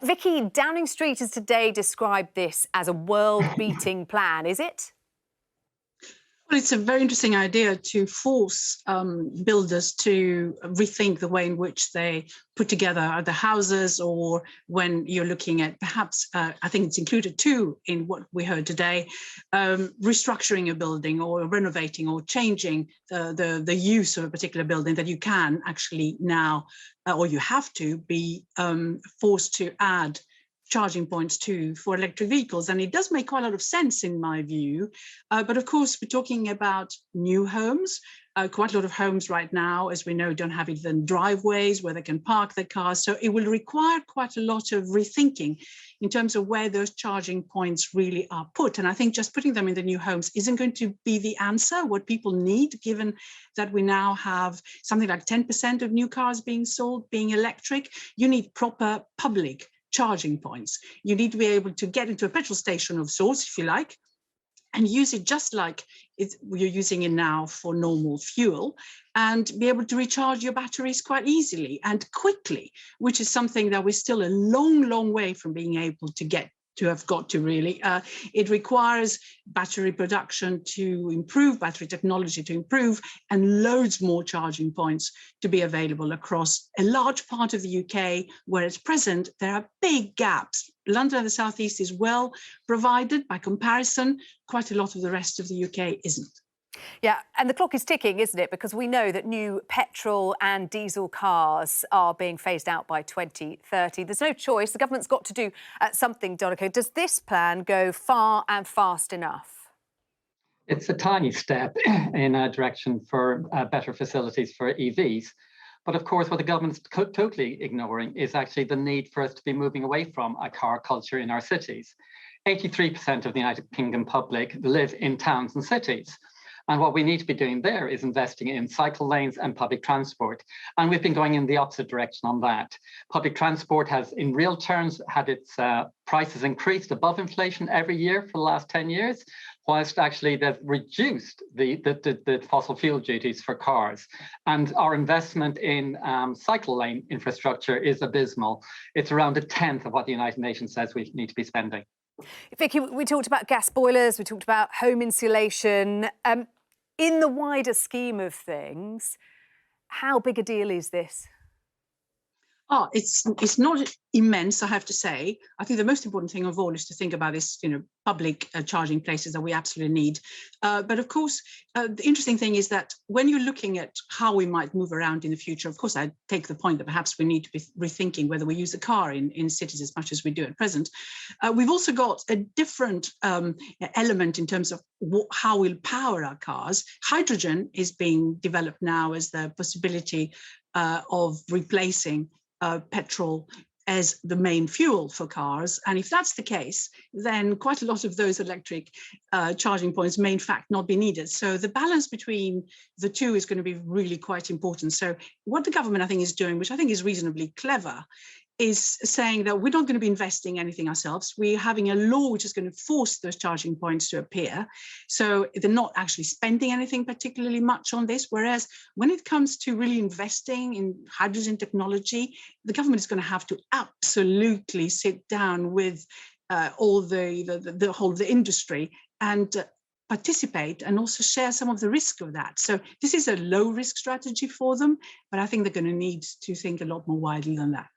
Vicky, Downing Street has today described this as a world-beating plan, is it? Well, it's a very interesting idea to force builders to rethink the way in which they put together either houses, or when you're looking at perhaps, I think it's included too in what we heard today, restructuring a building or renovating or changing the use of a particular building, that you can actually now, or you have to be forced to add charging points too for electric vehicles. And it does make quite a lot of sense in my view. But of course, we're talking about new homes. Quite a lot of homes right now, as we know, don't have even driveways where they can park their cars. So it will require quite a lot of rethinking in terms of where those charging points really are put. And I think just putting them in the new homes isn't going to be the answer, what people need, given that we now have something like 10% of new cars being sold being electric. You need proper public charging points. You need to be able to get into a petrol station of sorts, if you like, and use it just like you're using it now for normal fuel, and be able to recharge your batteries quite easily and quickly, which is something that we're still a long, long way from being able to have got to really. It requires battery production to improve, battery technology to improve, and loads more charging points to be available across a large part of the UK, where at present there are big gaps. London and the South East is well provided by comparison. Quite a lot of the rest of the UK isn't. Yeah, and the clock is ticking, isn't it? Because we know that new petrol and diesel cars are being phased out by 2030. There's no choice. The government's got to do something, Donnachadh. Does this plan go far and fast enough? It's a tiny step in a direction for better facilities for EVs. But of course, what the government's totally ignoring is actually the need for us to be moving away from a car culture in our cities. 83% of the United Kingdom public live in towns and cities. And what we need to be doing there is investing in cycle lanes and public transport. And we've been going in the opposite direction on that. Public transport has, in real terms, had its prices increased above inflation every year for the last 10 years, whilst actually they've reduced the fossil fuel duties for cars. And our investment in cycle lane infrastructure is abysmal. It's around a tenth of what the United Nations says we need to be spending. Vicky, we talked about gas boilers, we talked about home insulation. In the wider scheme of things, how big a deal is this? Oh, it's not immense, I have to say. I think the most important thing of all is to think about this, public charging places that we absolutely need. But of course, the interesting thing is that when you're looking at how we might move around in the future, of course, I take the point that perhaps we need to be rethinking whether we use a car in cities as much as we do at present. We've also got a different element in terms of how we'll power our cars. Hydrogen is being developed now as the possibility of replacing petrol as the main fuel for cars. And if that's the case, then quite a lot of those electric charging points may in fact not be needed. So the balance between the two is going to be really quite important. So what the government, I think, is doing, which I think is reasonably clever, is saying that we're not going to be investing anything ourselves. We're having a law which is going to force those charging points to appear. So they're not actually spending anything particularly much on this. Whereas when it comes to really investing in hydrogen technology, the government is going to have to absolutely sit down with all the industry and participate and also share some of the risk of that. So this is a low risk strategy for them, but I think they're going to need to think a lot more widely than that.